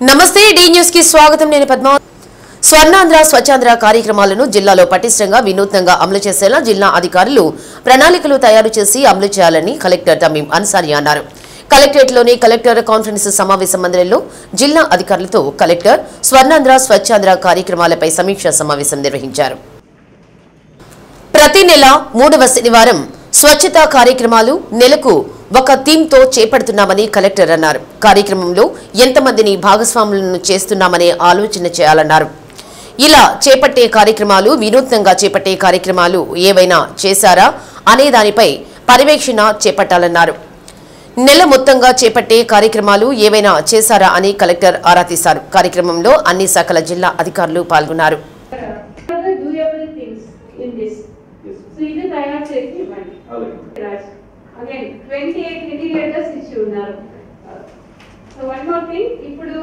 నమస్తే D news కి స్వాగతం నేను పద్మ స్వర్ణాంధ్ర స్వచ్ఛాంధ్ర కార్యక్రమాలను జిల్లాలో పటిష్టంగా వినూత్నంగా అమలు చేసేలా జిల్లా అధికారులు ప్రణాళికలు తయారు చేసి అమలు చేయాలని కలెక్టర్ తమీం అన్సారీ అన్నారు. కలెక్టరేట్లోని కలెక్టర్ కాన్ఫరెన్స్ సమావేశ మందిరంలో జిల్లా అధికారులతో కలెక్టర్ స్వర్ణాంధ్ర స్వచ్ఛాంధ్ర కార్యక్రమాలపై సమీక్షా సమావేశం నిర్వహించారు. ప్రతి నెల 3వ శనివారం స్వచ్ఛతా కార్యక్రమాలు నెలకు ఒక థీమ్ తో చేపడుతున్నామని కలెక్టర్ అన్నారు. కార్యక్రమంలో ఎంతమందిని భాగస్వాములను చేస్తున్నామనే ఆలోచన చేయాలన్నారు. ఇలా చేపట్టే కార్యక్రమాలు వినూత్నంగా చేపట్టే కార్యక్రమాలు ఏవైనా చేశారా అనే దానిపై పర్యవేక్షణ చేపట్టాలన్నారు. నెల మొత్తంగా చేపట్టే కార్యక్రమాలు ఏవైనా చేశారా అని కలెక్టర్ ఆరా తీశారు. కార్యక్రమంలో అన్ని శాఖల జిల్లా అధికారులు పాల్గొన్నారు. Again, 28 litigators ఇచ్చున్నారు. So one more thing, ఇప్పుడు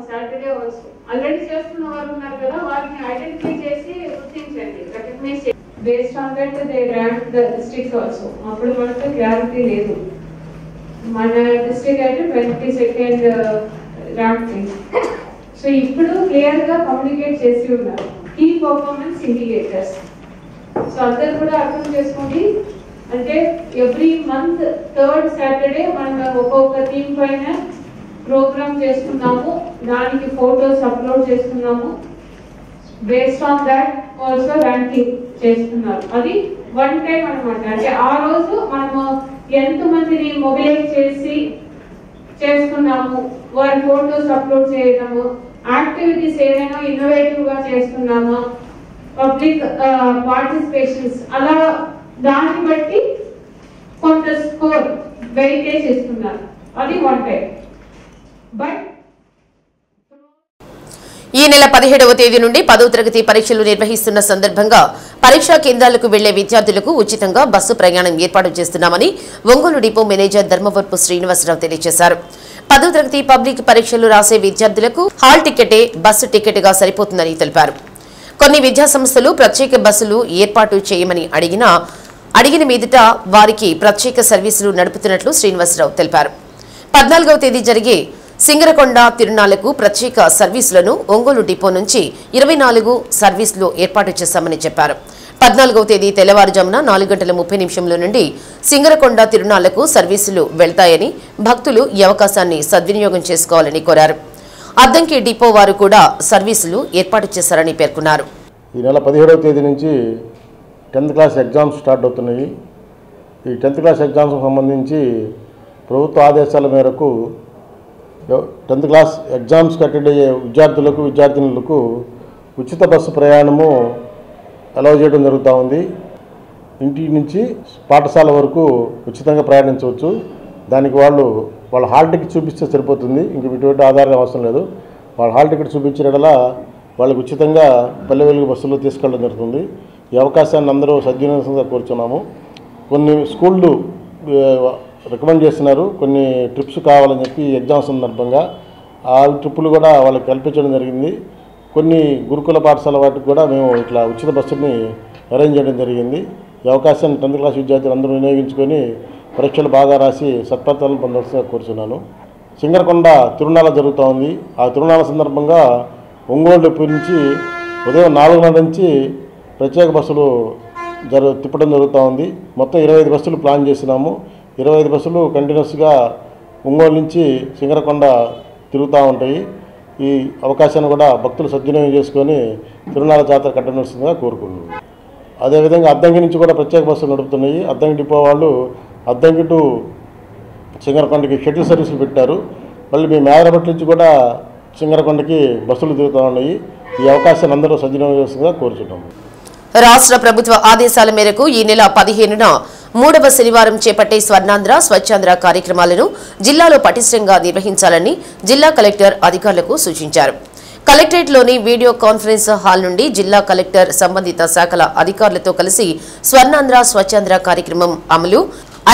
సాటర్డే ఆల్సో ఆల్రెడీ చేస్తున్న వారు ఉన్నారు కదా, వారిని ఐడెంటిఫై చేసి గుర్తించండి, రికగ్నైజ్ చేయండి. Based on that they rank the districts also. అప్పుడు మనకు గ్యారంటీ లేదు. మన డిస్ట్రిక్ట్ అయితే 22nd ర్యాంక్. సో ఇప్పుడు క్లియర్ గా కమ్యూనికేట్ చేసి ఉన్నారు కీ పర్ఫార్మెన్స్ ఇండికేటర్స్. సో అందరు కూడా అర్థం చేసుకోండి. అంటే ఎవ్రీ మంత్ 3rd సాటర్డే మనం ఒక్కొక్క థీమ్ పైన ప్రోగ్రామ్ చేస్తున్నాము, దానికి ఫోటోస్ అప్లోడ్ చేస్తున్నాము. Based on that also ranking చేస్తున్నారు. అది వన్ టైం అనమాట. అంటే ఆ రోజు మనము ఎంతమందిని మొబిలైజ్ చేసి చేస్తున్నాము, వారి ఫోటోస్ అప్లోడ్ చేయడము, యాక్టివిటీస్ ఏదైనా ఇన్నోవేటివ్ గా చేస్తున్నామా, పబ్లిక్ పార్టిసిపేషన్స్, అలా దాన్ని బట్టి కొంత స్కోర్ వెయిటేజ్ ఇస్తున్నారు. అది వన్ టైం. బట్ ఈ నెల 17వ తేదీ నుండి 10వ తరగతి పరీక్షలు నిర్వహిస్తున్న సందర్భంగా పరీక్షా కేంద్రాలకు వెళ్లే విద్యార్థులకు ఉచితంగా బస్సు ప్రయాణం ఏర్పాటు చేస్తున్నామని ఒంగోలు డిపో మేనేజర్ ధర్మవరపు శ్రీనివాసరావు తెలియజేశారు. 10వ తరగతి పబ్లిక్ పరీక్షలు రాసే విద్యార్థులకు హాల్ టికెటే బస్సు టికెట్ గా సరిపోతుందని తెలిపారు. కొన్ని విద్యాసంస్థలు ప్రత్యేక బస్సులు ఏర్పాటు చేయమని అడిగిన మీదట వారికి ప్రత్యేక సర్వీసులు నడుపుతున్నట్లు శ్రీనివాసరావు తెలిపారు. 14వ తేదీ జరిగే సింగరకొండ తిరునాళ్లకు ప్రత్యేక సర్వీసులను ఒంగోలు డిపో నుంచి 24 సర్వీసులు ఏర్పాటు చేశామని చెప్పారు. 14వ తేదీ తెల్లవారుజామున 4:30 నుండి సింగరకొండ తిరునాళ్లకు సర్వీసులు వెళ్తాయని భక్తులు ఈ అవకాశాన్ని సద్వినియోగం చేసుకోవాలని కోరారు. అద్దంకి డిపో వారు కూడా సర్వీసులు ఏర్పాటు చేశారని పేర్కొన్నారు. ఈ నెల 17వ తేదీ నుంచి 10th క్లాస్ ఎగ్జామ్స్ స్టార్ట్ అవుతున్నాయి. ఈ 10th క్లాస్ ఎగ్జామ్స్ సంబంధించి ప్రభుత్వ ఆదేశాల మేరకు 10th క్లాస్ ఎగ్జామ్స్కి అటెండ్ అయ్యే విద్యార్థినులకు ఉచిత బస్సు ప్రయాణము అలౌ చేయడం జరుగుతూ ఉంది. ఇంటి నుంచి పాఠశాల వరకు ఉచితంగా ప్రయాణించవచ్చు. దానికి వాళ్ళ హాల్ టికెట్ చూపిస్తే సరిపోతుంది. ఇంక ఇటువంటి ఆధారం అవసరం లేదు. వాళ్ళ హాల్ టికెట్ చూపించిన వాళ్ళకి ఉచితంగా పల్లె వెలుగు బస్సులో తీసుకెళ్ళడం జరుగుతుంది. ఈ అవకాశాన్ని అందరూ సద్వినియోగంగా కోరుచున్నాము. కొన్ని స్కూళ్ళు రికమెండ్ చేస్తున్నారు, కొన్ని ట్రిప్స్ కావాలని చెప్పి ఎగ్జామ్ సందర్భంగా ఆ ట్రిప్పులు కూడా వాళ్ళకి కల్పించడం జరిగింది. కొన్ని గురుకుల పాఠశాల వాటికి కూడా మేము ఇట్లా ఉచిత బస్సుని అరేంజ్ చేయడం జరిగింది. ఈ అవకాశాన్ని 10th క్లాస్ విద్యార్థులు అందరూ వినియోగించుకొని పరీక్షలు బాగా రాసి సత్ఫలితాలను పొందవలసిగా కోరుచున్నాను. సింగరకొండ తిరునాళ జరుగుతూ ఉంది. ఆ తిరునాళ సందర్భంగా ఒంగోలు డిపో నుంచి ఉదయం 4 నుంచి ప్రత్యేక బస్సులు తిప్పడం జరుగుతూ ఉంది. మొత్తం 25 బస్సులు ప్లాన్ చేసినాము. 25 బస్సులు కంటిన్యూస్గా ఒంగోలు నుంచి సింగరకొండ తిరుగుతూ ఉంటాయి. ఈ అవకాశాన్ని కూడా భక్తులు సద్వినియోగం చేసుకొని తిరునాళ జాతర కట్టవలసిందిగా కోరుకుంటున్నాను. అదేవిధంగా అద్దంకి నుంచి కూడా ప్రత్యేక బస్సులు నడుపుతున్నాయి. అద్దంకి డిపో వాళ్ళు అద్దంకి టు సింగరకొండకి షటిల్ సర్వీసులు పెట్టారు. మళ్ళీ మీ మేదరపట్ల నుంచి కూడా సింగరకొండకి బస్సులు తిరుగుతూ ఉన్నాయి. ఈ అవకాశాన్ని అందరూ సద్వినియోగం చేస్తుందిగా కోరుచున్నాము. రాష్ట్ర ప్రభుత్వ ఆదేశాల మేరకు ఈ నెల 15న 3వ శనివారం చేపట్టే స్వర్ణాంధ్ర స్వచ్ఛాంధ్ర కార్యక్రమాలను జిల్లాలో పటిష్టంగా నిర్వహించాలని జిల్లా కలెక్టర్ అధికారులకు సూచించారు. కలెక్టరేట్లోని వీడియో కాన్ఫరెన్స్ హాల్ నుండి జిల్లా కలెక్టర్ సంబంధిత శాఖల అధికారులతో కలిసి స్వర్ణాంధ్ర స్వచ్ఛాంధ్ర కార్యక్రమం అమలు,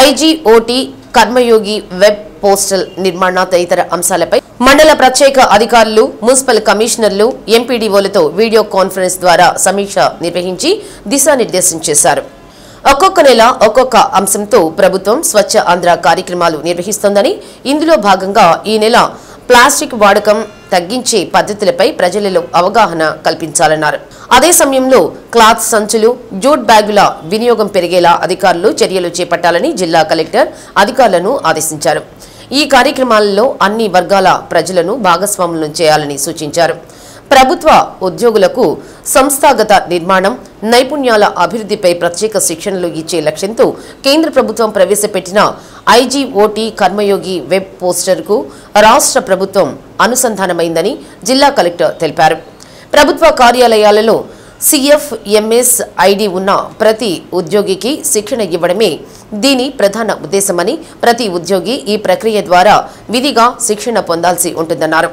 ఐజీఓటీ, కర్మయోగి వెబ్ పోస్టల్ నిర్మాణ తదితర అంశాలపై మండల ప్రత్యేక అధికారులు, మున్సిపల్ కమిషనర్లు, ఎంపీడీఓలతో వీడియో కాన్ఫరెన్స్ ద్వారా సమీక్ష నిర్వహించి దిశానిర్దేశం చేశారు. ఒక్కొక్క నెల ఒక్కొక్క అంశంతో ప్రభుత్వం స్వచ్ఛ ఆంధ్ర కార్యక్రమాలు నిర్వహిస్తోందని, ఇందులో భాగంగా ఈ నెల ప్లాస్టిక్ వాడకం తగ్గించే పద్ధతులపై ప్రజలలో అవగాహన కల్పించాలన్నారు. అదే సమయంలో క్లాత్ సంచులు, జూట్ బ్యాగుల వినియోగం పెరిగేలా అధికారులు చర్యలు చేపట్టాలని జిల్లా కలెక్టర్ అధికారులను ఆదేశించారు. ఈ కార్యక్రమాలలో అన్ని వర్గాల ప్రజలను భాగస్వాములను చేయాలని సూచించారు. ప్రభుత్వ ఉద్యోగులకు సంస్థాగత నిర్మాణం, నైపుణ్యాల అభివృద్ధిపై ప్రత్యేక శిక్షణలు ఇచ్చే లక్ష్యంతో కేంద్ర ప్రభుత్వం ప్రవేశపెట్టిన ఐజీఓటీ కర్మయోగి వెబ్ పోస్టర్కు రాష్ట్ర ప్రభుత్వం అనుసంధానమైందని జిల్లా కలెక్టర్ తెలిపారు. ప్రభుత్వ కార్యాలయాలలో సిఎఫ్ఎంఎస్ ఐడి ఉన్న ప్రతి ఉద్యోగికి శిక్షణ ఇవ్వడమే దీని ప్రధాన ఉద్దేశమని, ప్రతి ఉద్యోగి ఈ ప్రక్రియ ద్వారా విధిగా శిక్షణ పొందాల్సి ఉంటుందన్నారు.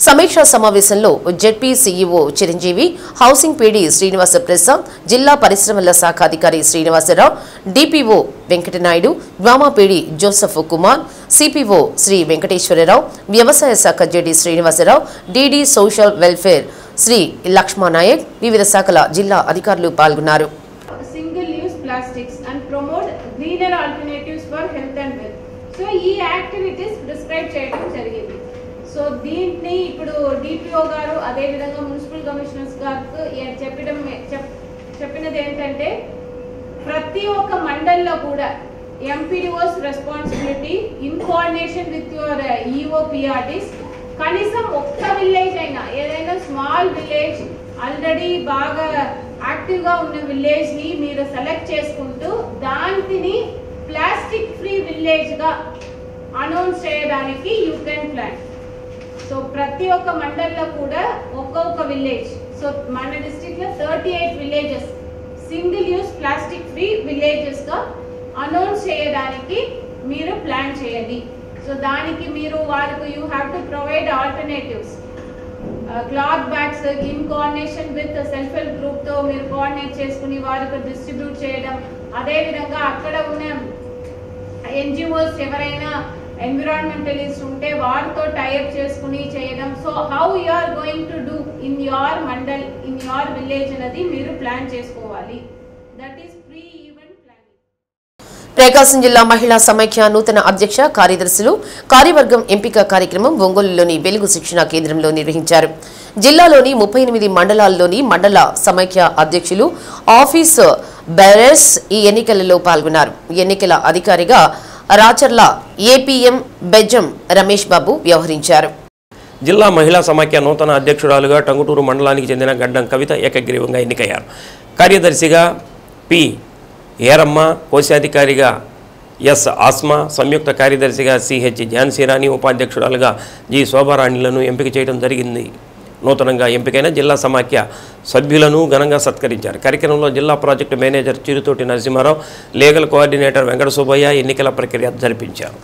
సమీక్షా సమావేశంలో ZP CEO Chiranjeevi, housing PD Srinivasa Prasad, జిల్లా పరిశ్రమల శాఖ అధికారి శ్రీనివాసరావు, డిపిఓ వెంకటనాయుడు, గ్రామ PD Joseph Kumar, CPO Shri Venkateswararao, వ్యవసాయ శాఖ JD Srinivasarao, DD social welfare Shri Lakshmananayak, వివిధ శాఖల జిల్లా అధికారులు పాల్గొన్నారు. Single use plastics and promote greener alternatives for health and wealth. So ఈ యాక్టివిటీస్ ప్రిస్క్రైబ్ చేయడం జరిగింది. సో దీన్ని ఇప్పుడు డిపిఓ గారు అదేవిధంగా మున్సిపల్ కమిషనర్స్ గారికి చెప్పినది ఏంటంటే ప్రతి ఒక్క మండల్లో కూడా MPDOs responsibility in coordination with your EOPRTs కనీసం ఒక్క విలేజ్ అయినా, ఏదైనా స్మాల్ విలేజ్ ఆల్రెడీ బాగా యాక్టివ్గా ఉన్న విలేజ్ని మీరు సెలెక్ట్ చేసుకుంటూ దాన్ని ప్లాస్టిక్ ఫ్రీ విలేజ్గా అనౌన్స్ చేయడానికి యూ కెన్ ప్లాన్. సో ప్రతి ఒక్క మండల్లో కూడా ఒక్కొక్క విలేజ్, సో మన డిస్ట్రిక్ట్లో 38 villages single use plastic free విలేజెస్గా అనౌన్స్ చేయడానికి మీరు ప్లాన్ చేయండి. సో దానికి మీరు వారికి you have to provide alternatives, cloth bags in coordination with self help గ్రూప్తో మీరు కోఆర్డినేట్ చేసుకుని వారికి డిస్ట్రిబ్యూట్ చేయడం. అదేవిధంగా అక్కడ ఉన్న ఎన్జిఓస్ ఎవరైనా ఎన్విరాన్మెంటలిస్ట్ ఉంటే వారితో టైఅప్ చేసుకుని చేయడం. So how you are going to do in your mandal, in your village అనేది మీరు ప్లాన్ చేసుకోవాలి. That is pre event planning. Prakasam జిల్లా మహిళా సమైక్య నూతన అధ్యక్ష కార్యదర్శులు కార్యవర్గం ఎంపిక కార్యక్రమం ఒంగోలులోని వెలుగు శిక్షణా కేంద్రంలో నిర్వహించారు. జిల్లాలోని 38 మండలాల్లోని మండల సమైక్య అధ్యక్షులు, ఆఫీస్ బేరర్స్ ఈ ఎన్నికలలో పాల్గొన్నారు. ఎన్నికల అధికారిగా రాచర్ల ఏపీఎం బెజ్జం రమేష్ బాబు వ్యవహరించారు. జిల్లా మహిళా సమైక్య నూతన అధ్యక్షురాలుగా టంగుటూరు మండలానికి చెందిన గడ్డం కవిత ఏకగ్రీవంగా ఎన్నికయ్యారు. కార్యదర్శిగా పి ఏరమ్మ, కోశాధికారిగా ఎస్ ఆస్మా, సంయుక్త కార్యదర్శిగా సిహెచ్ ఝాన్సీరాణి, ఉపాధ్యక్షురాలుగా జి శోభారాణిలను ఎంపిక చేయడం జరిగింది. నూతనంగా ఎంపికైన జిల్లా సమాఖ్య సభ్యులను ఘనంగా సత్కరించారు. కార్యక్రమంలో జిల్లా project manager Chiruthoti Narasimharao, legal coordinator Venkata Subbaiah ఎన్నికల ప్రక్రియ జరిపించారు.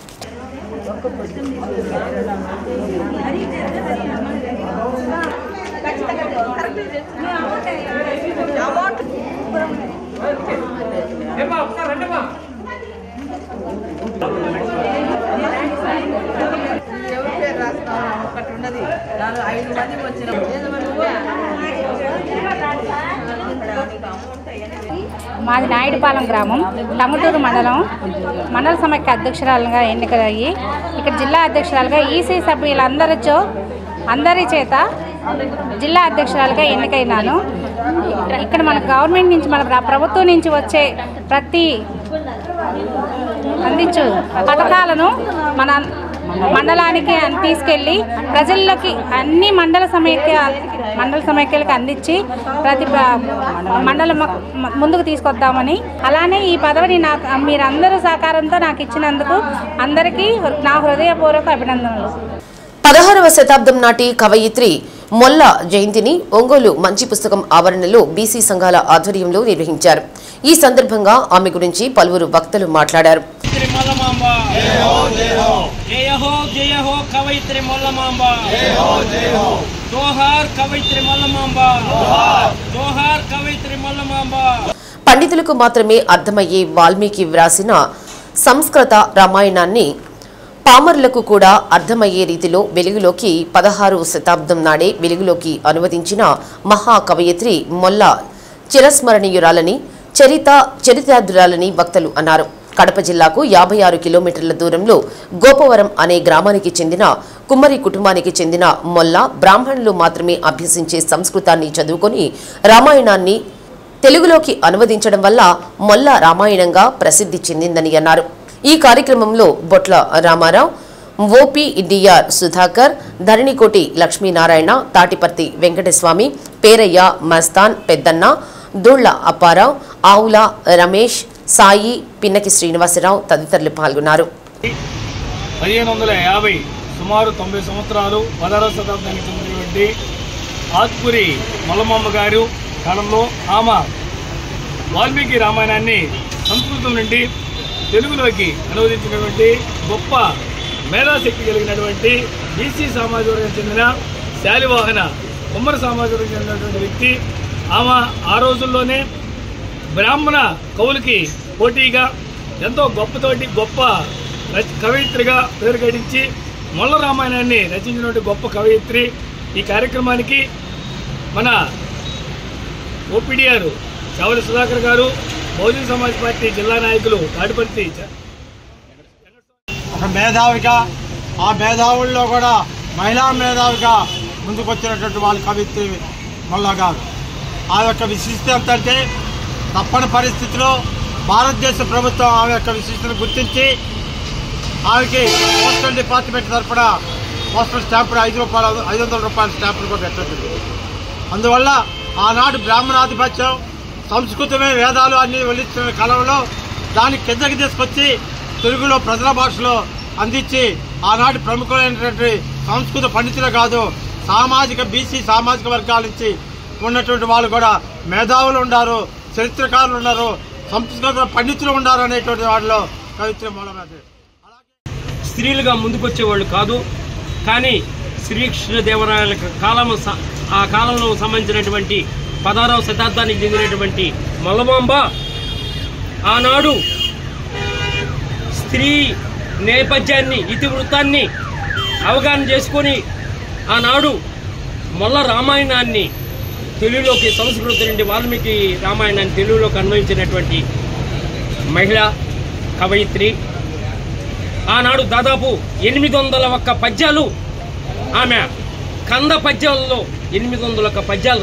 మాది నాయుడుపాలెం గ్రామం, టంగుటూరు మండలం, మండల సమైక్య అధ్యక్షురాలుగా ఎన్నికయ్యి ఇక్కడ జిల్లా అధ్యక్షురాలుగా ఈసీ అందరి చేత జిల్లా అధ్యక్షురాలుగా ఎన్నికైనాను. ఇక్కడ మన గవర్నమెంట్ నుంచి, మన ప్రభుత్వం నుంచి వచ్చే ప్రతి అందించు పథకాలను మన మండలానికి తీసుకెళ్ళి ప్రజల్లోకి అన్ని మండల సమైక్యలకు అందించి ప్రతి మండలం ముందుకు తీసుకొద్దామని, అలానే ఈ పదవిని మీరందరూ సహకారంతో నాకు ఇచ్చినందుకు అందరికీ నా హృదయపూర్వక అభినందనలు. 16వ శతాబ్దం నాటి కవయిత్రి మొల్ల జయంతిని ఒంగోలు మంచి పుస్తకం ఆవరణలో బీసీ సంఘాల ఆధ్వర్యంలో నిర్వహించారు. ఈ సందర్భంగా ఆమె గురించి పలువురు వక్తలు మాట్లాడారు. పండితులకు మాత్రమే అర్థమయ్యే వాల్మీకి వ్రాసిన సంస్కృత రామాయణాన్ని పామరులకు కూడా అర్థమయ్యే రీతిలో వెలుగులోకి 16వ శతాబ్దం నాడే వెలుగులోకి అనువదించిన మహాకవయిత్రి మొల్ల చిరస్మరణీయురాలని చరితార్థురాలని వక్తలు అన్నారు. కడప జిల్లాకు 56 కిలోమీటర్ల దూరంలో గోపవరం అనే గ్రామానికి చెందిన కుమ్మరి కుటుంబానికి చెందిన మొల్ల బ్రాహ్మణులు మాత్రమే అభ్యసించే సంస్కృతాన్ని చదువుకొని రామాయణాన్ని తెలుగులోకి అనువదించడం వల్ల మొల్ల రామాయణంగా ప్రసిద్ధి చెందిందని అన్నారు. ఈ కార్యక్రమంలో బొట్ల రామారావు, ఓపీడీఆర్ సుధాకర్, ధరణికోటి లక్ష్మీనారాయణ, తాటిపర్తి వెంకటస్వామి, పేరయ్య, మస్తాన్, పెద్దన్న, దూళ్ల అప్పారావు, ఆవుల రమేష్, సాయి, పిన్నకి శ్రీనివాసరావు తదితరులు పాల్గొన్నారు. 1550 సుమారు 90 సంవత్సరాలు 16వ శతాబ్దానికి చెందినటువంటి ఆత్పురి మల్లమ్మ గారు కాలంలో ఆమె వాల్మీకి రామాయణాన్ని సంస్కృతం నుండి తెలుగులోకి అనువదించినటువంటి గొప్ప మేధాశక్తి కలిగినటువంటి బీసీ సామాజిక వర్గానికి చెందిన శాలివాహన కుమ్మర సామాజిక వర్గానికి చెందినటువంటి వ్యక్తి. ఆమె ఆ రోజుల్లోనే బ్రాహ్మణ కవులకి పోటీగా ఎంతో గొప్ప కవయిత్రిగా పేరు గడించి మొల్ల రామాయణాన్ని రచించినటువంటి గొప్ప కవయిత్రి. ఈ కార్యక్రమానికి మన ఓపీడీఆర్ చావలి సుధాకర్ గారు, బహుజన సమాజ్ పార్టీ జిల్లా నాయకులు తాటిపర్తి ఒక మేధావిగా, ఆ మేధావుల్లో కూడా మహిళా మేధావిగా ముందుకొచ్చినటువంటి వాళ్ళ కవిత్రి మొల్ల గారు. ఆ యొక్క విశిష్టత ఏంటంటే తప్పని పరిస్థితిలో భారతదేశ ప్రభుత్వం ఆమె యొక్క విశిష్టతను గుర్తించి ఆమెకి పోస్టల్ డిపార్ట్మెంట్ తరఫున పోస్టల్ స్టాంపులు 500 రూపాయల స్టాంపులు కూడా పెట్టడం. అందువల్ల ఆనాడు బ్రాహ్మణాధిపత్యం, సంస్కృతమే వేదాలు అన్ని వెలిస్తున్న కాలంలో దాన్ని కిందకి తీసుకొచ్చి తెలుగులో ప్రజల భాషలో అందించి ఆనాటి ప్రముఖులైనటువంటి సంస్కృత పండితులు కాదు, సామాజిక బీసీ సామాజిక వర్గాల నుంచి ఉన్నటువంటి వాళ్ళు కూడా మేధావులు ఉన్నారు, చరిత్రకారులు ఉన్నారు, సంస్కృత పండితులు ఉన్నారు అనేటువంటి వాటిలో కవిత్వం మూలమైనది. స్త్రీలుగా ముందుకొచ్చేవాళ్ళు కాదు. కానీ శ్రీకృష్ణదేవరాయల ఆ కాలంలో సంబంధించినటువంటి 16వ శతాబ్దానికి చెందినటువంటి మల్లమాంబ ఆనాడు స్త్రీ నేపథ్యాన్ని, ఇతివృత్తాన్ని అవగాహన చేసుకొని ఆనాడు మొల్ల రామాయణాన్ని తెలుగులోకి, సంస్కృతం నుండి వాల్మీకి రామాయణాన్ని తెలుగులోకి అన్వయించినటువంటి మహిళా కవయిత్రి. ఆనాడు దాదాపు 801 పద్యాలు ఆమె కంద పద్యాలలో 801 పద్యాలు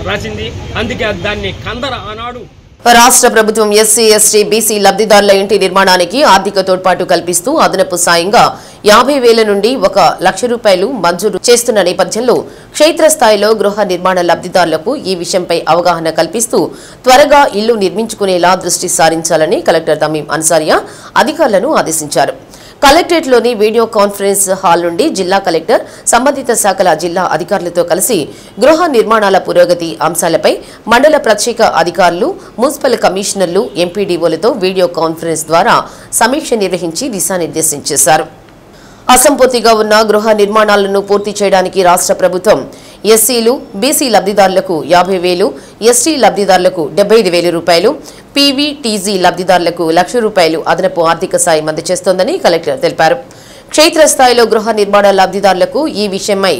రాసింది. అందుకే దాన్ని కందర ఆనాడు. రాష్ట్ర ప్రభుత్వం ఎస్సీ, ఎస్టీ, బీసీ లబ్ధిదారుల ఇంటి నిర్మాణానికి ఆర్థిక తోడ్పాటు కల్పిస్తూ అదనపు సాయంగా 50,000 నుండి 1,00,000 రూపాయలు మంజూరు చేస్తున్న నేపథ్యంలో క్షేత్రస్థాయిలో గృహ నిర్మాణ లబ్ధిదారులకు ఈ విషయంపై అవగాహన కల్పిస్తూ త్వరగా ఇల్లు నిర్మించుకునేలా దృష్టి సారించాలని కలెక్టర్ తమీం అన్సారియా అధికారులను ఆదేశించారు. కలెక్టరేట్లోని వీడియో కాన్ఫరెన్స్ హాల్ నుండి జిల్లా కలెక్టర్ సంబంధిత శాఖల జిల్లా అధికారులతో కలిసి గృహ నిర్మాణాల పురోగతి అంశాలపై మండల ప్రత్యేక అధికారులు, మున్సిపల్ కమిషనర్లు, ఎంపీడీఓలతో వీడియో కాన్ఫరెన్స్ ద్వారా సమీక్ష నిర్వహించి దిశానిర్దేశం చేశారు. అసంపూర్తిగా ఉన్న గృహ నిర్మాణాలను పూర్తి చేయడానికి రాష్ట్ర ప్రభుత్వం ఎస్సీలు, బీసీ లబ్ధిదారులకు 50,000, ఎస్టీ లబ్ధిదారులకు 75,000 రూపాయలు, పీవీటీజీ లబ్ధిదారులకు 1,00,000 రూపాయలు అదనపు ఆర్థిక సాయం అందజేస్తోందని కలెక్టర్ తెలిపారు. క్షేత్రస్థాయిలో గృహ నిర్మాణ లబ్ధిదారులకు ఈ విషయమై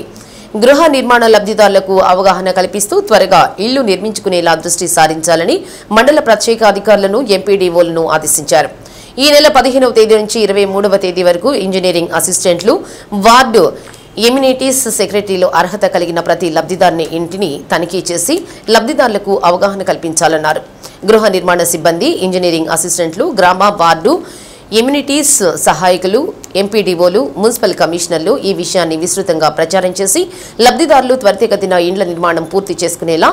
గృహ నిర్మాణ లబ్ధిదారులకు అవగాహన కల్పిస్తూ త్వరగా ఇళ్లు నిర్మించుకునేలా దృష్టి సారించాలని మండల ప్రత్యేక అధికారులను, ఎంపీడీఓలను ఆదేశించారు. ఈ నెల 15వ తేదీ నుంచి 23వ తేదీ వరకు ఇంజనీరింగ్ అసిస్టెంట్లు, వార్డు ఎమ్యూనిటీస్ సెక్రటరీలు అర్హత కలిగిన ప్రతి లబ్ధిదారుని ఇంటిని తనిఖీ చేసి లబ్ధిదారులకు అవగాహన కల్పించాలన్నారు. గృహ నిర్మాణ సిబ్బంది, ఇంజనీరింగ్ అసిస్టెంట్లు, గ్రామ, వార్డు ఎమ్యూనిటీస్ సహాయకులు, ఎంపీడీఓలు, మున్సిపల్ కమిషనర్లు ఈ విషయాన్ని విస్తృతంగా ప్రచారం చేసి లబ్ధిదారులు త్వరితగతిన ఇండ్ల నిర్మాణం పూర్తి చేసుకునేలా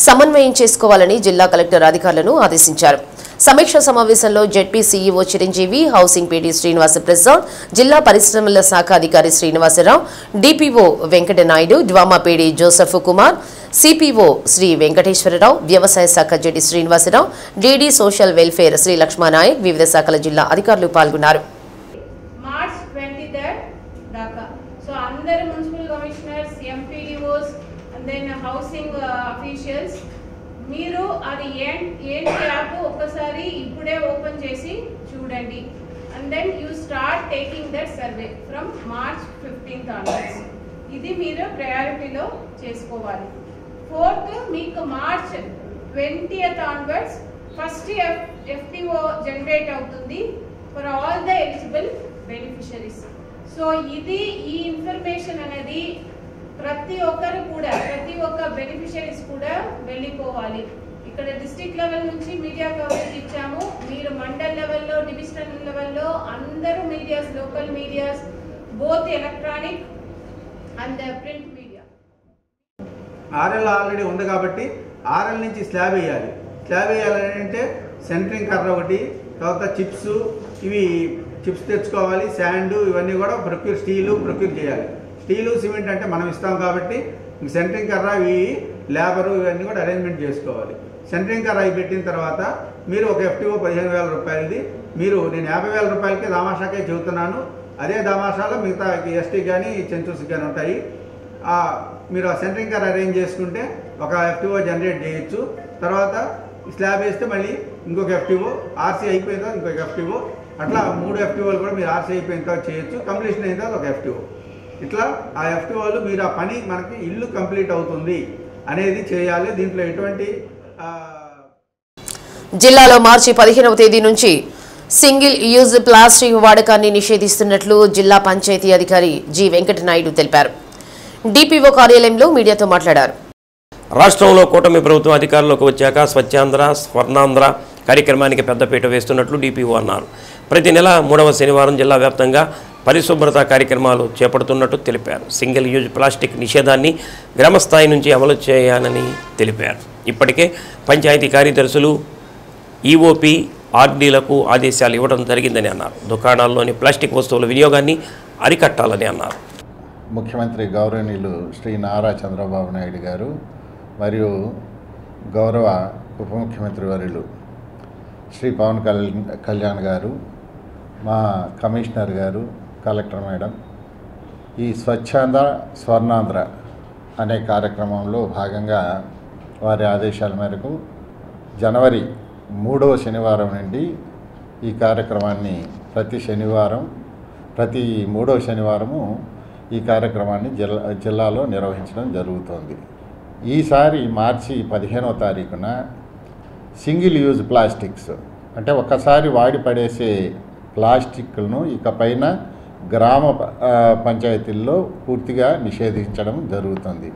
సమన్వయం చేసుకోవాలని జిల్లా కలెక్టర్ అధికారులను ఆదేశించారు. సమీక్ష సమావేశంలో ZP CEO Chiranjeevi, housing PD Srinivasa Prasad, జిల్లా పరిశ్రమల శాఖ అధికారి Srinivasarao, DPO Venkatanaidu, DWMA PD Joseph Kumar, CPO Shri Venkateswararao, వ్యవసాయ శాఖ JD Srinivasarao, DD social welfare Shri Lakshmananayak, వివిధ శాఖల జిల్లా అధికారులు పాల్గొన్నారు. మార్చ్ 23 దాకా సో అందరు municipal commissioners, MPDOs and then housing officials మీరు అది ఏంటి యాప్ ఒక్కసారి ఇప్పుడే ఓపెన్ చేసి చూడండి. And then you start taking that survey from March 15th onwards. ఇది మీరు ప్రయారిటీలో చేసుకోవాలి. 4th మీకు March 20th onwards first FTO generate అవుతుంది for all the eligible beneficiaries. So ఇది ఈ ఇన్ఫర్మేషన్ అనేది ప్రతి ఒక్క బెనిఫిషరీస్ కూడా వెళ్ళిపోవాలి. ఇక్కడ డిస్ట్రిక్ట్ లెవెల్ నుంచి మీడియా కవరేజ్ ఇచ్చాము. మీరు మండల్ లెవెల్లో, డివిజనల్ లెవెల్లో అందరూ medias, local medias, both electronic and print media. RL already ఉంది కాబట్టి RL నుంచి స్లాబ్ వేయాలి. స్లాబ్ వేయాలంటే సెంటరింగ్ కర్ర ఒకటి, తర్వాత చిప్స్, ఇవి చిప్స్ తెచ్చుకోవాలి, శాండ్ ఇవన్నీ కూడా స్టీలు ప్రొక్యూర్ చేయాలి. స్టీలు సిమెంట్ అంటే మనం ఇస్తాం కాబట్టి సెంటరింగ్ కర్ర, ఇవి లేబరు ఇవన్నీ కూడా అరేంజ్మెంట్ చేసుకోవాలి. సెంటరింగ్ కర్ర అవి పెట్టిన తర్వాత మీరు ఒక FTO 15,000 రూపాయలది, నేను 50,000 రూపాయలకి దామాషాకే చెబుతున్నాను. అదే దామాషాలో మిగతా ST కానీ సెన్సూస్ కానీ ఉంటాయి. మీరు ఆ సెంటరింగ్ కర్ర అరేంజ్ చేసుకుంటే ఒక FTO జనరేట్ చేయొచ్చు. తర్వాత స్లాబ్ వేస్తే మళ్ళీ ఇంకొక FTO, RC అయిపోయిన తర్వాత ఇంకొక FTO, అట్లా 3 FTOలు కూడా మీరు RC అయిపోయిన తర్వాత చేయొచ్చు. కంప్లీషన్ అయిన తర్వాత ఒక FTO. ఇట్లా ఆ FTOలు మీరు ఆ పని మనకి ఇల్లు కంప్లీట్ అవుతుంది అనేది చేయాలి. దీంట్లో ఎటువంటి జిల్లాలో మార్చి 15వ తేదీ నుంచి సింగిల్ యూజ్ ప్లాస్టిక్ వాడకాన్ని నిషేధిస్తున్నట్లు జిల్లా పంచాయతీ అధికారి జి వెంకటనాయుడు తెలిపారు. DPO కార్యాలయంలో మీడియాతో మాట్లాడారు. రాష్ట్రంలో కూటమి ప్రభుత్వం అధికారంలోకి వచ్చాక స్వచ్ఛాంధ్ర, స్వర్ణాంధ్ర కార్యక్రమానికి పెద్దపీట వేస్తున్నట్లు DPO అన్నారు. ప్రతి నెల 3వ శనివారం జిల్లా వ్యాప్తంగా పరిశుభ్రత కార్యక్రమాలు చేపడుతున్నట్టు తెలిపారు. సింగిల్ యూజ్ ప్లాస్టిక్ నిషేధాన్ని గ్రామస్థాయి నుంచి అమలు చేయాలని తెలిపారు. ఇప్పటికే పంచాయతీ కార్యదర్శులు, EOP, RDలకు ఆదేశాలు ఇవ్వడం జరిగిందని అన్నారు. దుకాణాల్లోని ప్లాస్టిక్ వస్తువుల వినియోగాన్ని అరికట్టాలని అన్నారు. ముఖ్యమంత్రి గౌరవనీయులు శ్రీ నారా చంద్రబాబు నాయుడు గారు మరియు గౌరవ ఉప ముఖ్యమంత్రి వర్యులు శ్రీ పవన్ కళ్యాణ్ గారు, మా కమిషనర్ గారు, కలెక్టర్ మేడం ఈ స్వచ్ఛాంధ్ర, స్వర్ణాంధ్ర అనే కార్యక్రమంలో భాగంగా వారి ఆదేశాల మేరకు జనవరి 3వ శనివారం నుండి ఈ కార్యక్రమాన్ని ప్రతి 3వ శనివారము ఈ కార్యక్రమాన్ని జిల్లాలో నిర్వహించడం జరుగుతోంది. ఈసారి మార్చి 15వ తారీఖున సింగిల్ యూజ్ ప్లాస్టిక్స్ అంటే ఒక్కసారి వాడి పడేసే ప్లాస్టిక్లను ఇకపైన గ్రామ పంచాయతీల్లో పూర్తిగా నిషేధించడం జరుగుతుంది.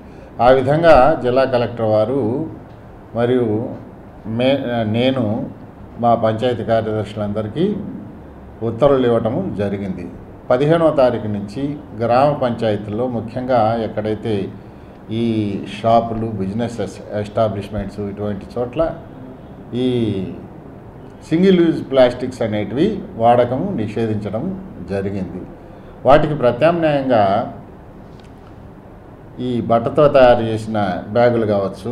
ఆ విధంగా జిల్లా కలెక్టర్ వారు మరియు నేను మా పంచాయతీ కార్యదర్శులందరికీ ఉత్తర్వులు ఇవ్వటము జరిగింది. 15వ తారీఖు నుంచి గ్రామ పంచాయతీల్లో ముఖ్యంగా ఎక్కడైతే ఈ షాపులు, బిజినెస్ ఎస్టాబ్లిష్మెంట్స్ ఇటువంటి చోట్ల ఈ సింగిల్ యూజ్ ప్లాస్టిక్స్ అనేటివి వాడకము నిషేధించడం జరిగింది. వాటికి ప్రత్యామ్నాయంగా ఈ బట్టతో తయారు చేసిన బ్యాగులు కావచ్చు,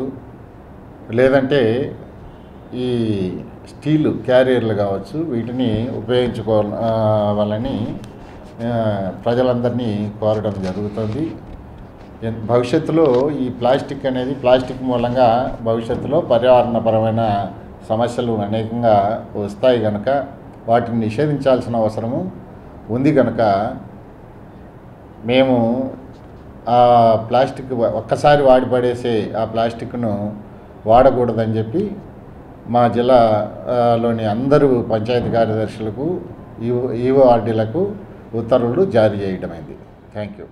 లేదంటే ఈ స్టీలు క్యారియర్లు కావచ్చు, వీటిని ఉపయోగించుకోవాలని ప్రజలందరినీ కోరడం జరుగుతుంది. భవిష్యత్తులో ఈ ప్లాస్టిక్ మూలంగా భవిష్యత్తులో పర్యావరణపరమైన సమస్యలు అనేకంగా వస్తాయి కనుక వాటిని నిషేధించాల్సిన అవసరము ఉంది కనుక మేము ఆ ప్లాస్టిక్ ఒక్కసారి వాడి పడేసే ఆ ప్లాస్టిక్ను వాడకూడదని చెప్పి మా జిల్లాలోని అందరూ పంచాయతీ కార్యదర్శులకు, EORDలకు ఉత్తర్వులు జారీ చేయడమైంది. Thank you.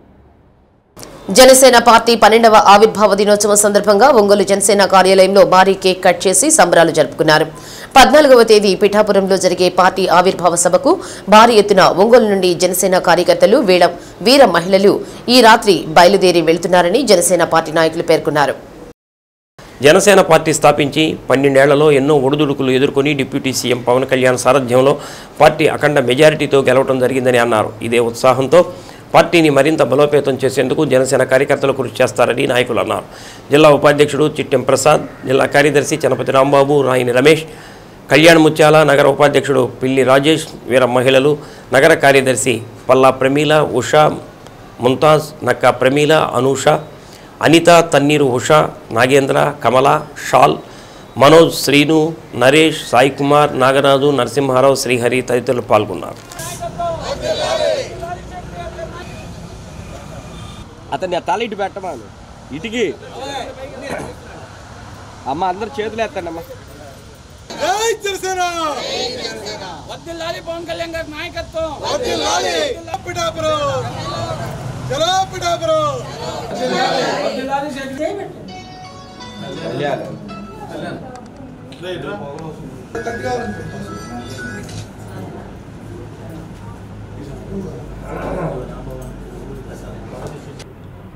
జనసేన పార్టీ 12వ ఆవిర్భావ దినోత్సవం సందర్భంగా ఒంగోలు జనసేన కార్యాలయంలో భారీ కేక్ కట్ చేసి సంబరాలు జరుపుకున్నారు. 14వ తేదీ పిఠాపురంలో జరిగే పార్టీ ఆవిర్భావ సభకు భారీ ఎత్తున ఒంగోలు నుండి జనసేన కార్యకర్తలు, వీర మహిళలు ఈ రాత్రి బయలుదేరి వెళ్తున్నారని జనసేన పార్టీ నాయకులు పేర్కొన్నారు. జనసేన పార్టీ స్థాపించి 12 ఏళ్లలో ఎన్నో ఒడిదుడుకులు ఎదుర్కొని డిప్యూటీ సీఎం పవన్ కళ్యాణ్ సారథ్యంలో పార్టీ అఖండ మెజారిటీతో గెలవడం జరిగిందని అన్నారు. ఇదే ఉత్సాహంతో పార్టీని మరింత బలోపేతం చేసేందుకు జనసేన కార్యకర్తలు కృషి చేస్తారని నాయకులు అన్నారు. జిల్లా ఉపాధ్యక్షుడు చిట్టెం ప్రసాద్, జిల్లా కార్యదర్శి చనపతి రాంబాబు, రాయిని రమేష్, కళ్యాణ్ ముత్యాల, నగర ఉపాధ్యక్షుడు పిల్లి రాజేష్, వీర మహిళలు, నగర కార్యదర్శి పల్లా ప్రమీల, ఉషా, ముంతాజ్, నక్కా ప్రమీల, అనూష, అనిత, తన్నీరు, ఉషా, నాగేంద్ర, కమల, షాల్, మనోజ్, శ్రీను, నరేష్, సాయి కుమార్, నాగరాజు, నరసింహారావు, శ్రీహరి తదితరులు పాల్గొన్నారు. అతన్ని ఆ తల ఇటు పెట్టమాను, ఇటుకి అమ్మ అందరు చేతులు ఎత్తండి అమ్మ. జై జనసేన వర్ధిల్లాలి పవన్ కళ్యాణ్ గారి నాయకత్వం వర్ధిల్లాలి పిఠాపురం చలో పిఠాపురం వర్ధిల్లాలి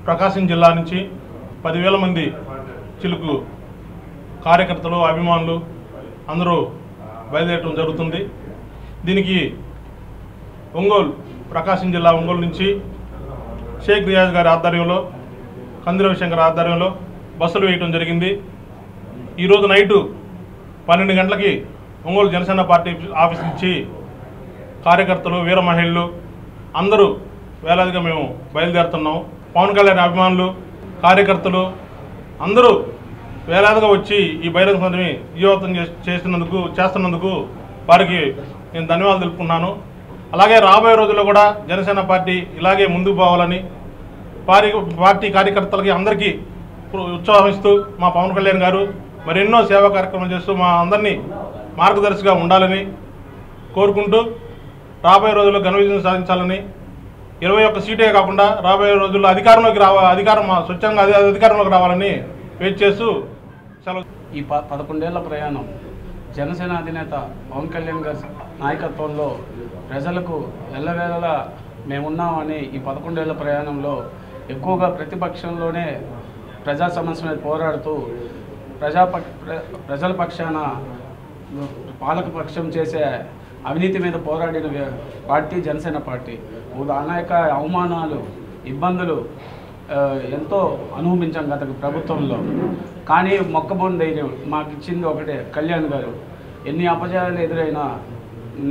ప్రకాశం జిల్లా నుంచి 10,000 మంది చిలుకు కార్యకర్తలు అభిమానులు అందరూ బయలుదేరడం జరుగుతుంది. దీనికి ఒంగోలు ప్రకాశం జిల్లా ఒంగోలు నుంచి షేక్ రియాజ్ గారి ఆధ్వర్యంలో కంది రవిశంకర్ ఆధ్వర్యంలో బస్సులు వేయటం జరిగింది. ఈరోజు నైటు 12 గంటలకి ఒంగోలు జనసేన పార్టీ ఆఫీస్ నుంచి కార్యకర్తలు వీర మహిళలు అందరూ వేలాదిగా మేము బయలుదేరుతున్నాం. పవన్ కళ్యాణ్ అభిమానులు కార్యకర్తలు అందరూ వేలాదిగా వచ్చి ఈ బహిరంగ సభని విజయవంతం చేస్తున్నందుకు వారికి నేను ధన్యవాదాలు తెలుపుకున్నాను. అలాగే రాబోయే రోజుల్లో కూడా జనసేన పార్టీ ఇలాగే ముందుకు పోవాలని పార్టీ కార్యకర్తలకి అందరికీ ఉత్సాహిస్తూ మా పవన్ కళ్యాణ్ గారు మరెన్నో సేవా కార్యక్రమాలు చేస్తూ మా అందరినీ మార్గదర్శిగా ఉండాలని కోరుకుంటూ రాబోయే రోజుల్లో ఘన విజయం సాధించాలని 21 సీటే కాకుండా రాబోయే రోజుల్లో స్వచ్ఛంగా అధికారంలోకి రావాలని వెయిట్ చేస్తూ సెలవు. ఈ 11 ఏళ్ల ప్రయాణం జనసేన అధినేత పవన్ కళ్యాణ్ గారి నాయకత్వంలో ప్రజలకు ఎల్లవేళలా మేమున్నామని ఈ 11 ఏళ్ల ప్రయాణంలో ఎక్కువగా ప్రతిపక్షంలోనే ప్రజా సమస్య మీద పోరాడుతూ ప్రజల పక్షాన పాలకపక్షం చేసే అవినీతి మీద పోరాడిన పార్టీ జనసేన పార్టీ. అనేక అవమానాలు ఇబ్బందులు ఎంతో అనుభవించాం గత ప్రభుత్వంలో. కానీ మొక్కబోని ధైర్యం మాకు ఇచ్చింది ఒకటే, కళ్యాణ్ గారు. ఎన్ని అపజయాలు ఎదురైనా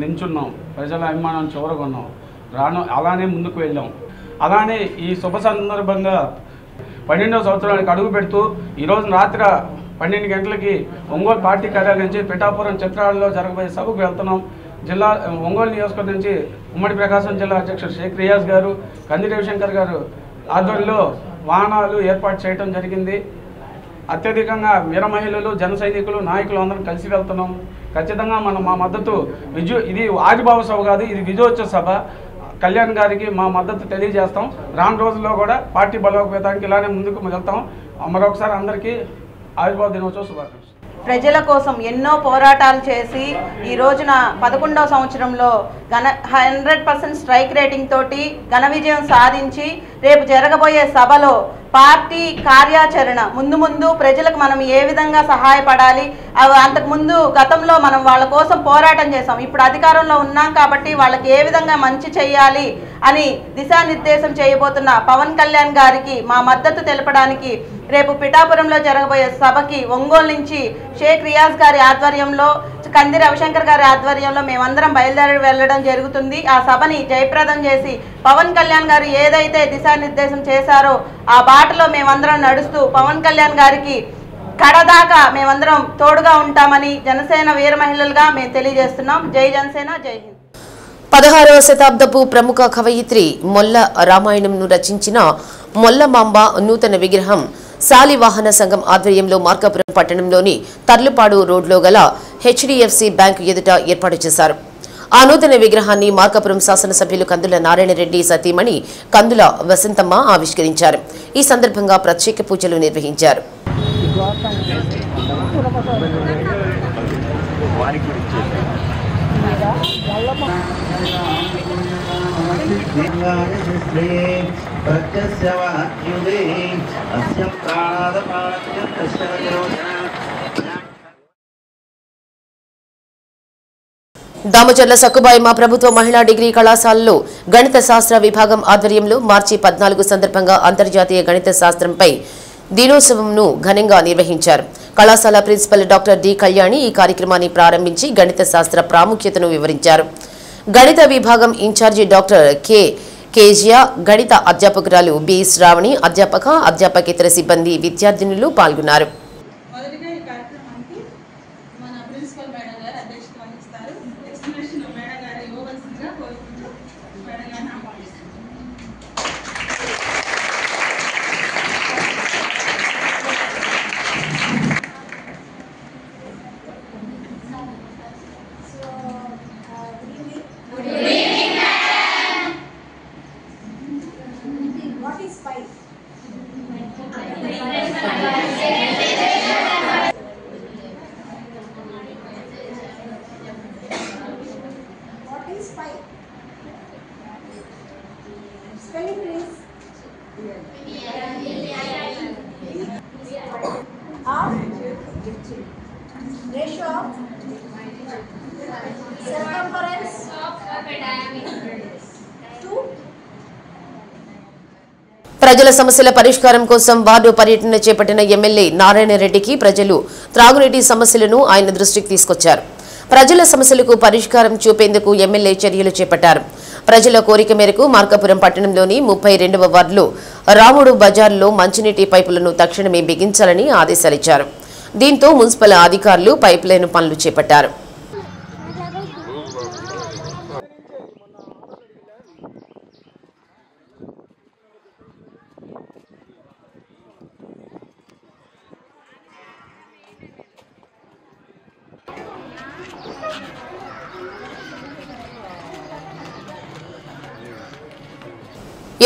నించున్నాం, ప్రజల అభిమానాన్ని చూరగొన్నాం, అలానే ముందుకు వెళ్ళాం. అలానే ఈ శుభ సందర్భంగా 12వ సంవత్సరానికి అడుగు పెడుతూ ఈరోజు రాత్రి 12 గంటలకి ఒంగోలు పార్టీ కార్యాలయం నుంచి పిఠాపురం చిత్రాలలో జరగబోయే సభకు వెళ్తున్నాం. ఒంగోలు నియోజకవర్గం నుంచి ఉమ్మడి ప్రకాశం జిల్లా అధ్యక్షుడు షేక్ రియాజ్ గారు, కంది రవిశంకర్ గారు ఆధ్వర్యంలో వాహనాలు ఏర్పాటు చేయడం జరిగింది. అత్యధికంగా వీర మహిళలు, జన సైనికులు, నాయకులు అందరం కలిసి వెళ్తున్నాం. ఖచ్చితంగా మా మద్దతు ఇది ఆదిభావ సభ కాదు, ఇది విజయోత్సవ సభ. కళ్యాణ్ గారికి మా మద్దతు తెలియజేస్తాం. రాను రోజుల్లో కూడా పార్టీ బలోపేతానికి ఇలానే ముందుకు వెళ్తాం. మరొకసారి అందరికీ ఆవిర్భావ దినోత్సవ శుభాకాంక్షలు. ప్రజల కోసం ఎన్నో పోరాటాలు చేసి ఈ రోజున 11వ సంవత్సరంలో 100% స్ట్రైక్ రేటింగ్ తోటి ఘన విజయం సాధించి రేపు జరగబోయే సభలో పార్టీ కార్యాచరణ ముందు ప్రజలకు మనం ఏ విధంగా సహాయపడాలి, అంతకుముందు గతంలో మనం వాళ్ళ కోసం పోరాటం చేసాం, ఇప్పుడు అధికారంలో ఉన్నాం కాబట్టి వాళ్ళకి ఏ విధంగా మంచి చేయాలి అని దిశానిర్దేశం చేయబోతున్న పవన్ కళ్యాణ్ గారికి మా మద్దతు తెలపడానికి రేపు పిఠాపురంలో జరగబోయే సభకి ఒంగోలు నుంచి షేక్ రియాజ్ గారి ఆధ్వర్యంలో, కంది రవిశంకర్ గారి ఆధ్వర్యంలో మేమందరం బయలుదేరి వెళ్ళడం జరుగుతుంది. ఆ సభని జయప్రదం చేసి పవన్ కళ్యాణ్ గారు ఏదైతే దిశానిర్దేశం చేశారో ఆ బాటలో మేమందరం నడుస్తూ పవన్ కళ్యాణ్ గారికి కడదాకా మేమందరం తోడుగా ఉంటామని జనసేన వీర మహిళలుగా మేము తెలియజేస్తున్నాం. జై జనసేన, జై హింద్. 16వ శతాబ్దపు ప్రముఖ కవయిత్రి మొల్ల రామాయణంను రచించిన మొల్లమాంబ నూతన విగ్రహం శాలివాహన సంఘం ఆధ్వర్యంలో మార్కాపురం పట్టణంలోని తర్లుపాడు రోడ్లో గల హెచ్డిఎఫ్సి బ్యాంకు ఎదుట ఏర్పాటు చేశారు. ఆ నూతన విగ్రహాన్ని మార్కాపురం శాసనసభ్యులు కందుల నారాయణరెడ్డి సతీమణి కందుల వసంతమ్మ ఆవిష్కరించారు. ఈ సందర్భంగా ప్రత్యేక పూజలు నిర్వహించారు. దామచర్ల సక్కుబాయమ్మ ప్రభుత్వ మహిళా డిగ్రీ కళాశాలలో గణిత శాస్త్ర విభాగం ఆధ్వర్యంలో మార్చి 14 సందర్భంగా అంతర్జాతీయ గణిత శాస్త్రంపై దినోత్సవంను ఘనంగా నిర్వహించారు. కళాశాల ప్రిన్సిపల్ డాక్టర్ డి కళ్యాణి ఈ కార్యక్రమాన్ని ప్రారంభించి గణిత శాస్త్ర ప్రాముఖ్యతను వివరించారు. గణిత విభాగం ఇన్ఛార్జి డాక్టర్ కేజియా, గణిత అధ్యాపకురాలు బి శ్రావణి, అధ్యాపకేతర సిబ్బంది, విద్యార్థినులు పాల్గొన్నారు. Ratio of circumference of a diameter to ప్రజల సమస్యల పరిష్కారం కోసం వార్డు పర్యటన చేపట్టిన ఎమ్మెల్యే నారాయణ రెడ్డికి ప్రజలు త్రాగునీటి సమస్యలను ఆయన దృష్టికి తీసుకొచ్చారు. ప్రజల సమస్యలకు పరిష్కారం చూపేందుకు ఎమ్మెల్యే చర్యలు చేపట్టారు. ప్రజల కోరిక మేరకు మార్కాపురం పట్టణంలోని 32వ వార్డులో రాముడు బజార్లో మంచినీటి పైపులను తక్షణమే బిగించాలని ఆదేశాలిచ్చారు. దీంతో మున్సిపల్ అధికారులు పైప్ లైన్ పనులు చేపట్టారు.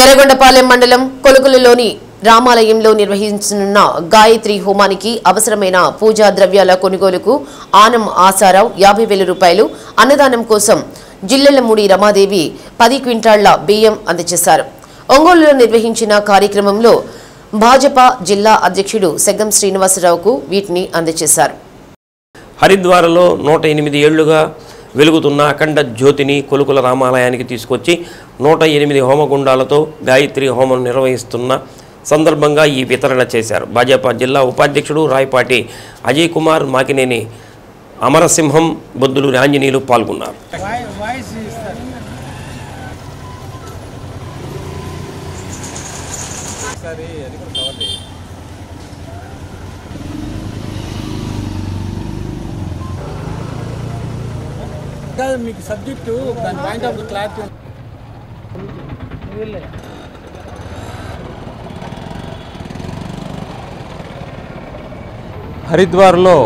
ఎర్రగొండపాలెం మండలం కొలుకులలోని రామాలయంలో నిర్వహించనున్న గాయత్రి హోమానికి అవసరమైన పూజా ద్రవ్యాల కొనుగోలుకు ఆనం ఆసారావు 50,000 రూపాయలు, అన్నదానం కోసం జిల్లెలమూడి రమాదేవి 10 క్వింటాళ్ల బియ్యం అందజేశారు. ఒంగోలులో నిర్వహించిన కార్యక్రమంలో భాజపా జిల్లా అధ్యక్షుడు సెగ్గం శ్రీనివాసరావుకు వీటిని అందజేశారు. హరిద్వార్లో 108 ఏళ్లుగా వెలుగుతున్న అఖండ జ్యోతిని కొలుకుల రామాలయానికి తీసుకొచ్చి 108 హోమగుండాలతో గాయత్రి హోమం నిర్వహిస్తున్న సందర్భంగా ఈ వితరణ చేశారు. భాజపా జిల్లా ఉపాధ్యక్షుడు రాయపాటి అజయ్ కుమార్, మాకినేని అమరసింహం, బొద్దులు ఆంజనేయులు పాల్గొన్నారు. మీకు సబ్జెక్టు దాని పాయింట్ ఆఫ్ క్లారిటీ హరిద్వార్లో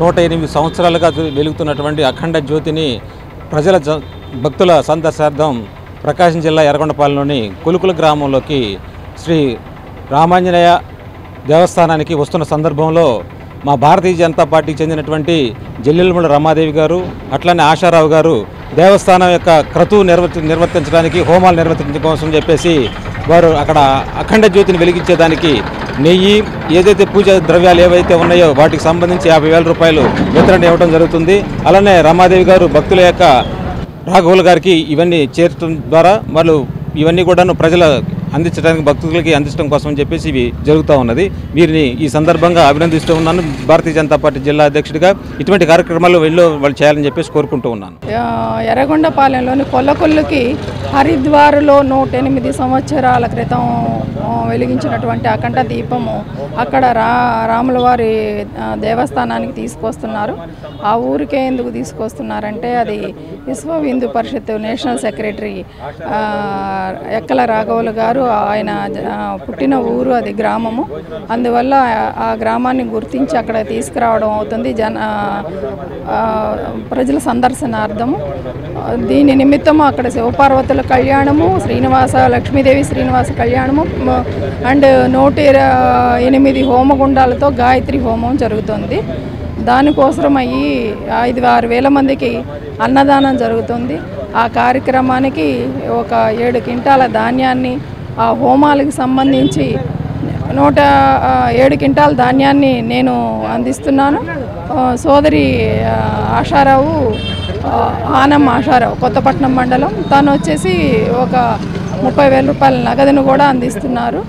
108 సంవత్సరాలుగా వెలుగుతున్నటువంటి అఖండ జ్యోతిని ప్రజల భక్తుల సందర్శార్థం ప్రకాశం జిల్లా ఎర్రగొండపాలెంలోని కొలుకుల గ్రామంలోకి శ్రీ రామాంజనేయ దేవస్థానానికి వస్తున్న సందర్భంలో మా భారతీయ జనతా పార్టీకి చెందినటువంటి జిల్లెలమూడి రమాదేవి గారు, అట్లనే ఆశారావు గారు దేవస్థానం యొక్క క్రతువు నిర్వర్తించడానికి, హోమాలు నిర్వర్తించడం కోసం చెప్పేసి వారు అక్కడ అఖండ జ్యోతిని వెలిగించేదానికి నెయ్యి, ఏదైతే పూజా ద్రవ్యాలు ఏవైతే ఉన్నాయో వాటికి సంబంధించి 50,000 రూపాయలు వితరణ ఇవ్వడం జరుగుతుంది. అలానే రమాదేవి గారు భక్తుల యొక్క రాఘవులు గారికి ఇవన్నీ చేర్చడం ద్వారా వాళ్ళు ఇవన్నీ కూడాను ప్రజల అందించడానికి, భక్తులకి అందించడం కోసం చెప్పేసి ఇవి జరుగుతూ ఉన్నది. వీరిని ఈ సందర్భంగా అభినందిస్తూ ఉన్నాను. భారతీయ జనతా పార్టీ జిల్లా అధ్యక్షుడిగా ఇటువంటి కార్యక్రమాలు వాళ్ళు చేయాలని చెప్పేసి కోరుకుంటూ ఉన్నాను. ఎర్రగొండపాలెంలోని కొల్లకొల్లుకి హరిద్వార్లో 108 సంవత్సరాల క్రితం వెలిగించినటువంటి అఖండ దీపము అక్కడ రాముల వారి దేవస్థానానికి తీసుకొస్తున్నారు. ఆ ఊరికే ఎందుకు తీసుకొస్తున్నారంటే అది విశ్వ హిందూ పరిషత్ నేషనల్ సెక్రటరీ ఎక్కల రాఘవులు గారు, ఆయన పుట్టిన ఊరు, అది గ్రామము. అందువల్ల ఆ గ్రామాన్ని గుర్తించి అక్కడ తీసుకురావడం అవుతుంది ప్రజల సందర్శనార్థము. దీని నిమిత్తము అక్కడ శివపార్వతుల కళ్యాణము, లక్ష్మీదేవి శ్రీనివాస కళ్యాణము అండ్ 108 హోమగుండాలతో గాయత్రి హోమం జరుగుతుంది. దానికోసం 5-6 వేల మందికి అన్నదానం జరుగుతుంది. ఆ కార్యక్రమానికి ఒక 7 క్వింటాల ధాన్యాన్ని, ఆ హోమాలకు సంబంధించి 107 క్వింటాల ధాన్యాన్ని నేను అందిస్తున్నాను. సోదరి ఆశారావు, ఆనం ఆశారావు, కొత్తపట్నం మండలం, తను వచ్చేసి ఒక 30,000 రూపాయల నగదును కూడా అందిస్తున్నారు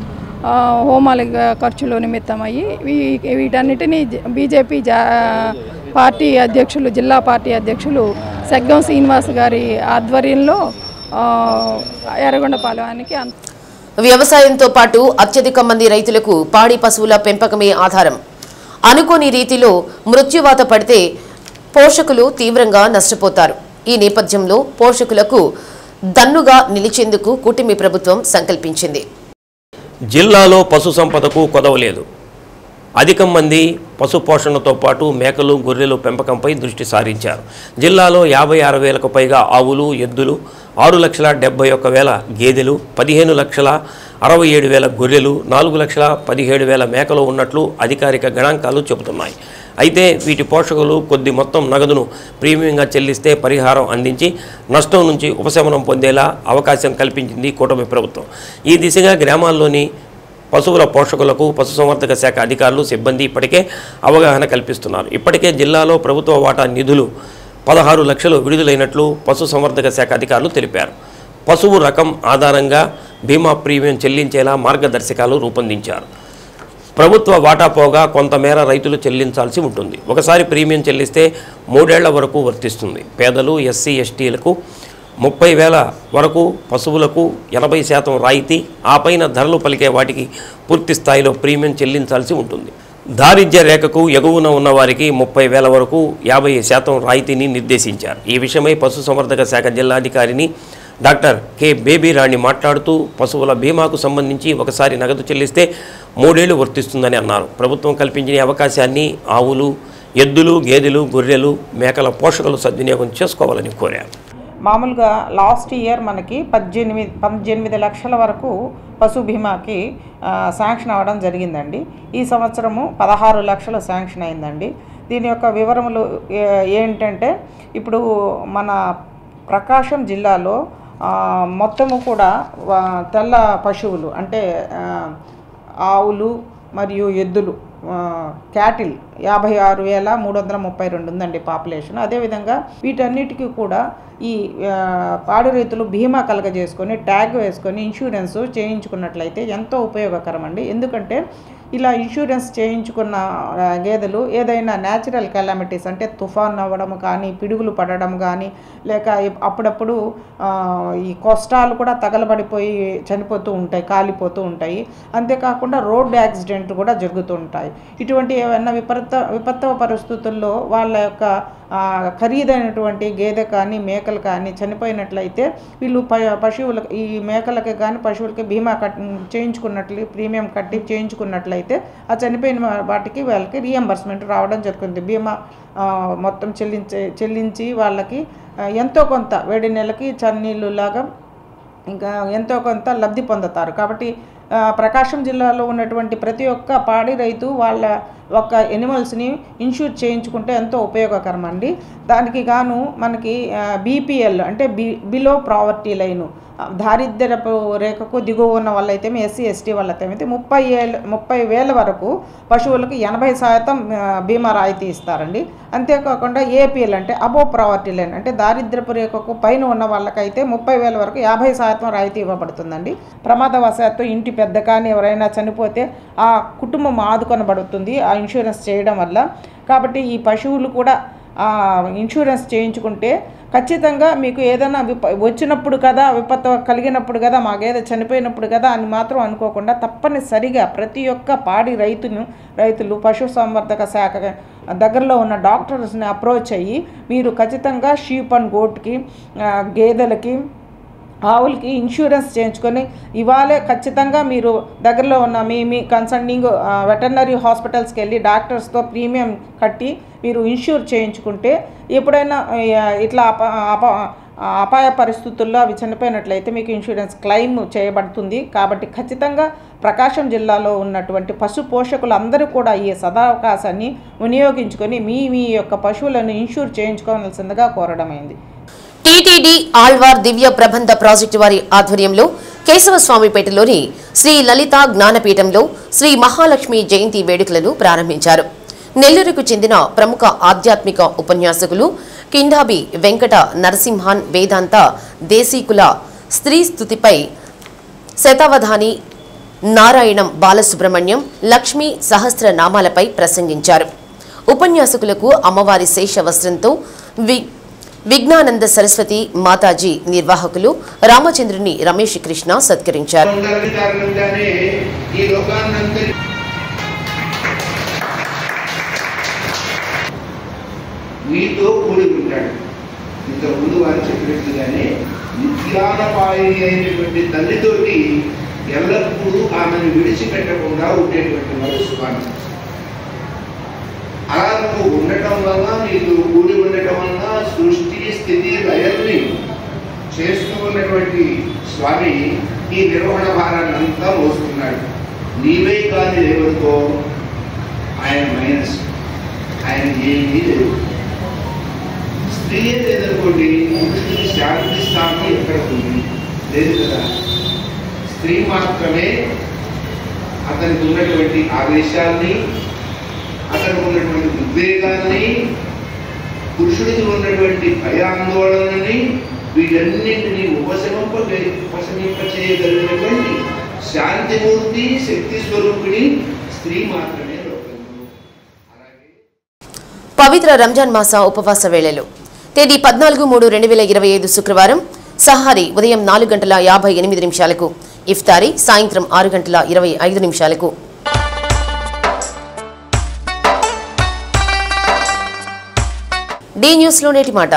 హోమాల ఖర్చుల నిమిత్తమయ్యి. వీటన్నిటినీ బీజేపీ పార్టీ అధ్యక్షులు, జిల్లా పార్టీ అధ్యక్షులు సెగ్గం శ్రీనివాస్ గారి ఆధ్వర్యంలో ఎర్రగొండపాలెంకి వ్యవసాయంతో పాటు అత్యధిక మంది రైతులకు పాడి పశువుల పెంపకమే ఆధారం. అనుకోని రీతిలో మృత్యువాత పడితే పోషకులు తీవ్రంగా నష్టపోతారు. ఈ నేపథ్యంలో పోషకులకు దన్నుగా నిలిచేందుకు కూటమి ప్రభుత్వం సంకల్పించింది. జిల్లాలో పశు సంపదకు కొదవలేదు. అధికం మంది పశు పోషణతో పాటు మేకలు, గొర్రెలు పెంపకంపై దృష్టి సారించారు. జిల్లాలో 56,000కు పైగా ఆవులు, ఎద్దులు, 6,71,000 గేదెలు, 15,67,000 గొర్రెలు, 4,17,000 మేకలు ఉన్నట్లు అధికారిక గణాంకాలు చెబుతున్నాయి. అయితే వీటి పోషకులు కొద్ది మొత్తం నగదును ప్రీమియంగా చెల్లిస్తే పరిహారం అందించి నష్టం నుంచి ఉపశమనం పొందేలా అవకాశం కల్పించింది కూటమి ప్రభుత్వం. ఈ దిశగా గ్రామాల్లోని పశువుల పోషకులకు పశుసంవర్ధక శాఖ అధికారులు సిబ్బంది ఇప్పటికే అవగాహన కల్పిస్తున్నారు. ఇప్పటికే జిల్లాలో ప్రభుత్వ వాటా నిధులు 16 లక్షలు విడుదలైనట్లు పశుసంవర్ధక శాఖ అధికారులు తెలిపారు. పశువు రకం ఆధారంగా బీమా ప్రీమియం చెల్లించేలా మార్గదర్శకాలు రూపొందించారు. ప్రభుత్వ వాటా పోగా కొంతమేర రైతులు చెల్లించాల్సి ఉంటుంది. ఒకసారి ప్రీమియం చెల్లిస్తే 3 ఏళ్ల వరకు వర్తిస్తుంది. పేదలు, ఎస్సీ, ఎస్టీలకు 30,000 వరకు, పశువులకు 80% రాయితీ, ఆ పైన ధరలు పలికే వాటికి పూర్తి స్థాయిలో ప్రీమియం చెల్లించాల్సి ఉంటుంది. దారిద్ర్య రేఖకు ఎగువన ఉన్న వారికి 30,000 వరకు 50% రాయితీని నిర్దేశించారు. ఈ విషయమై పశుసంవర్ధక శాఖ జిల్లాధికారిని డాక్టర్ కె బేబీ రాణి మాట్లాడుతూ పశువుల బీమాకు సంబంధించి ఒకసారి నగదు చెల్లిస్తే 3 ఏళ్లు వర్తిస్తుందని అన్నారు. ప్రభుత్వం కల్పించిన అవకాశాన్ని ఆవులు, ఎద్దులు, గేదెలు, గొర్రెలు, మేకల పోషకులు సద్వినియోగం చేసుకోవాలని కోరారు. మామూలుగా లాస్ట్ ఇయర్ మనకి 18 లక్షల వరకు పశు బీమాకి శాంక్షన్ అవ్వడం జరిగిందండి. ఈ సంవత్సరము 16 లక్షలు శాంక్షన్ అయిందండి. దీని యొక్క వివరములు ఏంటంటే, ఇప్పుడు మన ప్రకాశం జిల్లాలో మొత్తము కూడా తెల్ల పశువులు అంటే ఆవులు మరియు ఎద్దులు క్యాటిల్ 56,332 ఉందండి పాపులేషన్. అదేవిధంగా వీటన్నిటికీ కూడా ఈ పాడి రైతులు బీమా కలగజేసుకొని ట్యాగ్ వేసుకొని ఇన్సూరెన్స్ చేయించుకున్నట్లయితే ఎంతో ఉపయోగకరం అండి. ఎందుకంటే ఇలా ఇన్సూరెన్స్ చేయించుకున్న గేదెలు ఏదైనా న్యాచురల్ కెలామిటీస్ అంటే తుఫాన్ అవ్వడం కానీ, పిడుగులు పడడం కానీ, లేక అప్పుడప్పుడు ఈ కొష్టాలు కూడా తగలబడిపోయి చనిపోతూ ఉంటాయి, కాలిపోతూ ఉంటాయి. అంతేకాకుండా రోడ్ యాక్సిడెంట్ కూడా జరుగుతూ ఉంటాయి. ఇటువంటి ఏమైనా విపత్తువ పరిస్థితుల్లో వాళ్ళ యొక్క ఖరీదైనటువంటి గేదె కానీ, మేకలు కానీ చనిపోయినట్లయితే వీళ్ళు పశువులకు, ఈ మేకలకి కానీ పశువులకి బీమా చేయించుకున్నట్లు ప్రీమియం కట్టి చేయించుకున్నట్లయితే ఆ చనిపోయిన వాటికి వాళ్ళకి రీఎంబర్స్మెంట్ రావడం జరుగుతుంది. బీమా మొత్తం చెల్లించి వాళ్ళకి ఎంతో కొంత వేడి నెలకి చన్నీళ్ళు లాగా ఇంకా ఎంతో కొంత లబ్ధి పొందుతారు. కాబట్టి ప్రకాశం జిల్లాలో ఉన్నటువంటి ప్రతి ఒక్క పాడి రైతు వాళ్ళ ఒక ఎనిమల్స్ని ఇన్సూర్ చేయించుకుంటే ఎంతో ఉపయోగకరం అండి. దానికి గాను మనకి బీపీఎల్ అంటే బిలో ప్రావర్టీ లైను, దారిద్ర్యపు రేఖకు దిగువ ఉన్న వాళ్ళైతే ఎస్సీ ఎస్టీ వాళ్ళైతే 30,000 వరకు పశువులకు 80% బీమా రాయితీ ఇస్తారండి. అంతేకాకుండా ఏపీఎల్ అంటే అబోవ్ ప్రావర్టీ లైన్ అంటే దారిద్ర్యపు రేఖకు పైన ఉన్న వాళ్ళకైతే 30,000 వరకు 50% రాయితీ ఇవ్వబడుతుందండి. ప్రమాదవశాత్తు ఇంటి పెద్ద కానీ ఎవరైనా చనిపోతే ఆ కుటుంబం ఆదుకొనబడుతుంది ఆ ఇన్సూరెన్స్ చేయడం వల్ల. కాబట్టి ఈ పశువులు కూడా ఇన్సూరెన్స్ చేయించుకుంటే ఖచ్చితంగా మీకు ఏదైనా వచ్చినప్పుడు కదా, విపత్తు కలిగినప్పుడు కదా, మా గేదె చనిపోయినప్పుడు కదా అని మాత్రం అనుకోకుండా తప్పనిసరిగా ప్రతి ఒక్క పాడి రైతులు పశుసంవర్ధక శాఖ దగ్గరలో ఉన్న డాక్టర్స్ని అప్రోచ్ అయ్యి మీరు ఖచ్చితంగా షీప్ అండ్ గోట్కి, గేదెలకి, ఆవులకి ఇన్సూరెన్స్ చేయించుకొని ఇవాళే ఖచ్చితంగా మీరు దగ్గరలో ఉన్న మీ కన్సర్నింగ్ వెటర్నరీ హాస్పిటల్స్కి వెళ్ళి డాక్టర్స్తో ప్రీమియం కట్టి మీరు ఇన్సూర్ చేయించుకుంటే ఎప్పుడైనా ఇట్లా అపాయ పరిస్థితుల్లో అవి చనిపోయినట్లయితే మీకు ఇన్సూరెన్స్ క్లెయిమ్ చేయబడుతుంది. కాబట్టి ఖచ్చితంగా ప్రకాశం జిల్లాలో ఉన్నటువంటి పశు పోషకులు అందరూ కూడా ఈ సదావకాశాన్ని వినియోగించుకొని మీ యొక్క పశువులను ఇన్సూర్ చేయించుకోవాల్సిందిగా కోరడమైంది. టీటీడీ ఆళ్వార్ దివ్య ప్రబంధ ప్రాజెక్టు వారి ఆధ్వర్యంలో కేశవస్వామిపేటలోని శ్రీ లలిత జ్ఞానపీఠంలో శ్రీ మహాలక్ష్మి జయంతి వేడుకలను ప్రారంభించారు. నెల్లూరుకు చెందిన ప్రముఖ ఆధ్యాత్మిక ఉపన్యాసకులు కిండాబి వెంకట నరసింహన్ వేదాంత దేశీకుల స్త్రీ స్తుతిపై శతావధాని నారాయణం బాలసుబ్రహ్మణ్యం లక్ష్మీ సహస్రనామాలపై ప్రసంగించారు. ఉపన్యాసకులకు అమ్మవారి శేష వస్త్రంతో విజ్ఞానంద సరస్వతి మాతాజీ నిర్వాహకులు రామచంద్రుని రమేష్ కృష్ణ సత్కరించారు. మీతో కూడి ఉంటాడు. ఇంతకుముందు వారు చెప్పినట్లుగానే నిత్యానపాయిని అయినటువంటి తల్లితోటి ఎల్లప్పుడూ ఆమెను విడిచిపెట్టకుండా ఉండేటువంటి వాడు స్వామి. అలా నువ్వు ఉండటం వల్ల, నీకు కూడి ఉండటం వల్ల సృష్టి స్థితి లయల్ని చేస్తూ ఉన్నటువంటి స్వామి ఈ నిర్వహణ భారాన్ని అంతా మోస్తున్నాడు. నీవే కాని దేవుడితో ఆయన మైనస్, ఆయన ఏమీ లేదు. స్త్రీయే లేదనుకోండి, పురుషుడికి శాంతి స్థానం ఎక్కడ ఉంది? లేదు కదా. స్త్రీ మాత్రమే అతనికి ఉన్నటువంటి ఆవేశాన్ని, అతనికి ఉన్నటువంటి ఉద్వేగాన్ని, పురుషుడికి ఉన్నటువంటి భయాందోళనని, వీటన్నింటినీ ఉపశమింపచేయగలిగినటువంటి శాంతిమూర్తి, శక్తి స్వరూపిణి స్త్రీ మాత్రమే. పవిత్ర రంజాన్ మాస ఉపవాస వేళలు తేదీ 14/3/2025 శుక్రవారం సహారీ ఉదయం 4:58 ఇఫ్తారీ సాయంత్రం 6:25 డి న్యూస్లో నేటి మాట.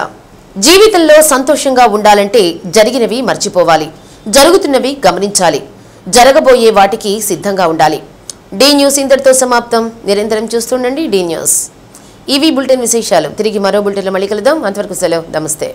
జీవితంలో సంతోషంగా ఉండాలంటే జరిగినవి మర్చిపోవాలి, జరుగుతున్నవి గమనించాలి, జరగబోయే వాటికి సిద్ధంగా ఉండాలి. డి న్యూస్ ఇంతటితో సమాప్తం. నిరంతరం చూస్తుండండి డి న్యూస్. ఇవి బులెటిన్ విశేషాలు. తిరిగి మరో బులెటిన్లో మళ్ళీ కలుద్దాం. అంతవరకు సెలవు. నమస్తే.